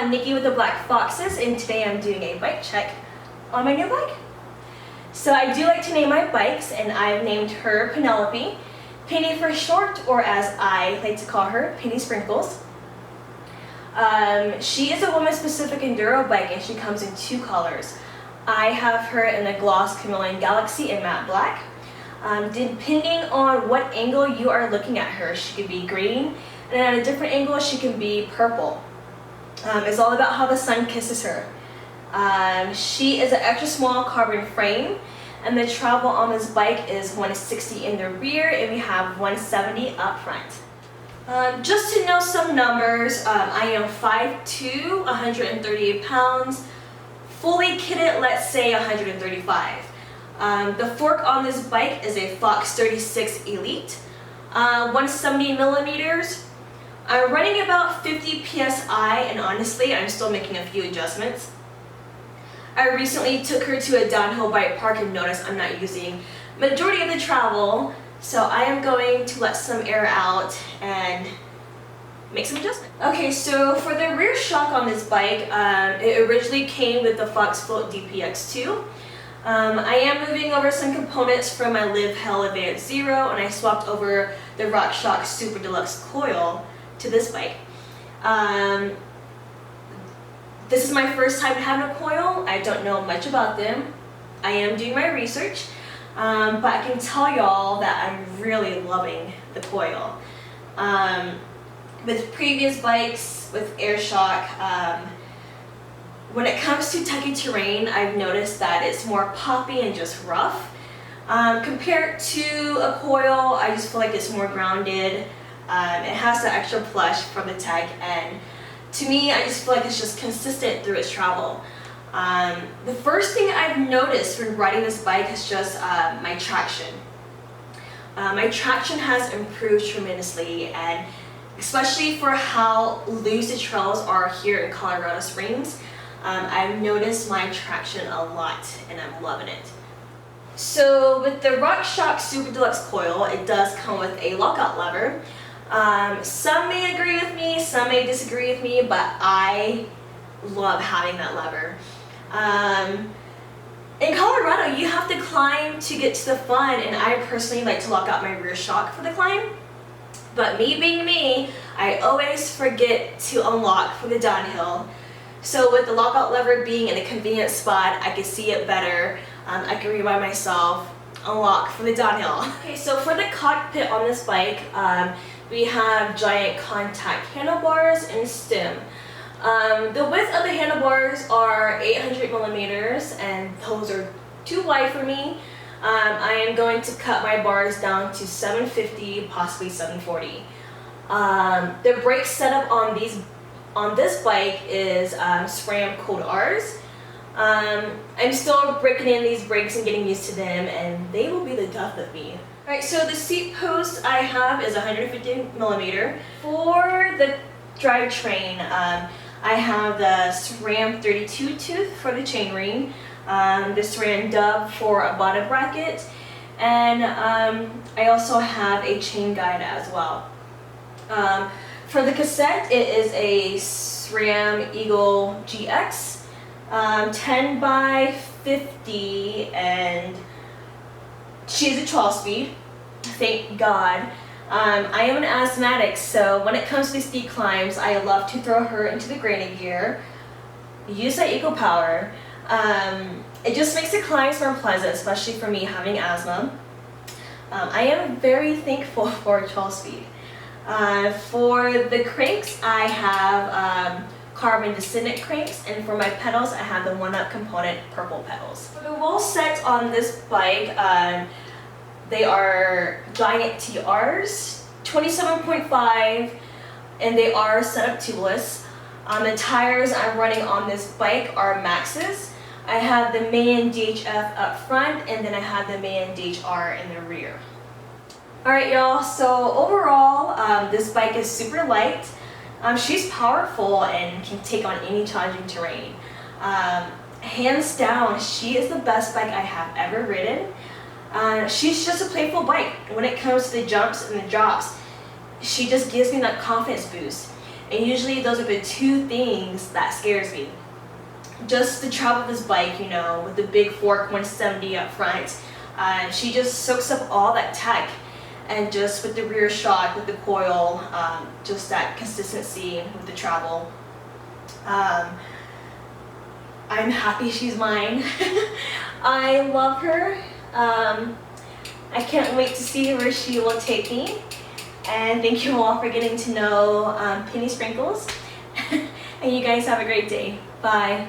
I'm Nikki with the Black Foxes, and today I'm doing a bike check on my new bike. So I do like to name my bikes, and I've named her Penelope, Penny for short, or as I like to call her, Penny Sprinkles. She is a woman-specific enduro bike, and she comes in two colors. I have her in the gloss chameleon galaxy in matte black. Depending on what angle you are looking at her, she could be green, and at a different angle she can be purple. It's all about how the sun kisses her. She is an extra small carbon frame, and the travel on this bike is 160 in the rear, and we have 170 up front. Just to know some numbers, I am 5'2", 138 pounds, fully kitted, let's say 135. The fork on this bike is a Fox 36 Elite, 170 millimeters. I'm running about 50 psi, and honestly, I'm still making a few adjustments. I recently took her to a downhill bike park and noticed I'm not using majority of the travel, so I am going to let some air out and make some adjustments. Okay, so for the rear shock on this bike, it originally came with the Fox Float DPX2. I am moving over some components from my Liv Hail Advanced Zero, and I swapped over the RockShox Super Deluxe coil to this bike. This is my first time having a coil. I don't know much about them. I am doing my research, but I can tell y'all that I'm really loving the coil. With previous bikes with air shock, when it comes to techy terrain, I've noticed that it's more poppy and just rough. Compared to a coil, I just feel like it's more grounded. It has the extra plush from the tech, and to me, I just feel like it's just consistent through its travel. The first thing I've noticed when riding this bike is just my traction. My traction has improved tremendously, and especially for how loose the trails are here in Colorado Springs, I've noticed my traction a lot, and I'm loving it. So with the RockShox Super Deluxe coil, it does come with a lockout lever. Some may agree with me, some may disagree with me, but I love having that lever. In Colorado, you have to climb to get to the fun, and I personally like to lock out my rear shock for the climb. But me being me, I always forget to unlock for the downhill. So with the lockout lever being in a convenient spot, I can see it better. I can rewind myself, unlock for the downhill. Okay, so for the cockpit on this bike, we have giant contact handlebars and stem. The width of the handlebars are 800 millimeters, and those are too wide for me. I am going to cut my bars down to 750, possibly 740. The brake setup on this bike is SRAM Code R's. I'm still breaking in these brakes and getting used to them, and they will be the death of me. Alright, so the seat post I have is 150 millimeter. For the drivetrain, I have the SRAM 32 tooth for the chainring, the SRAM dub for a bottom bracket, and I also have a chain guide as well. For the cassette, it is a SRAM Eagle GX, 10 by 50, and she's a 12-speed, thank God. I am an asthmatic, so when it comes to steep climbs, I love to throw her into the granny gear, use that eco power. It just makes the climbs more pleasant, especially for me having asthma. I am very thankful for a 12-speed. For the cranks, I have carbon descendant cranks, and for my pedals, I have the one-up component purple pedals. For the wheel set on this bike, they are giant TRs, 27.5, and they are set up tubeless. The tires I'm running on this bike are Maxxis. I have the main DHF up front, and then I have the main DHR in the rear. Alright y'all, so overall, this bike is super light. She's powerful and can take on any challenging terrain. Hands down, she is the best bike I have ever ridden. She's just a playful bike. When it comes to the jumps and the drops, she just gives me that confidence boost. And usually those are the two things that scares me. Just the travel of this bike, you know, with the big fork 170 up front. She just soaks up all that tech, and just with the rear shock, with the coil, just that consistency with the travel. I'm happy she's mine. I love her. I can't wait to see where she will take me. And thank you all for getting to know Penny Sprinkles. And you guys have a great day. Bye.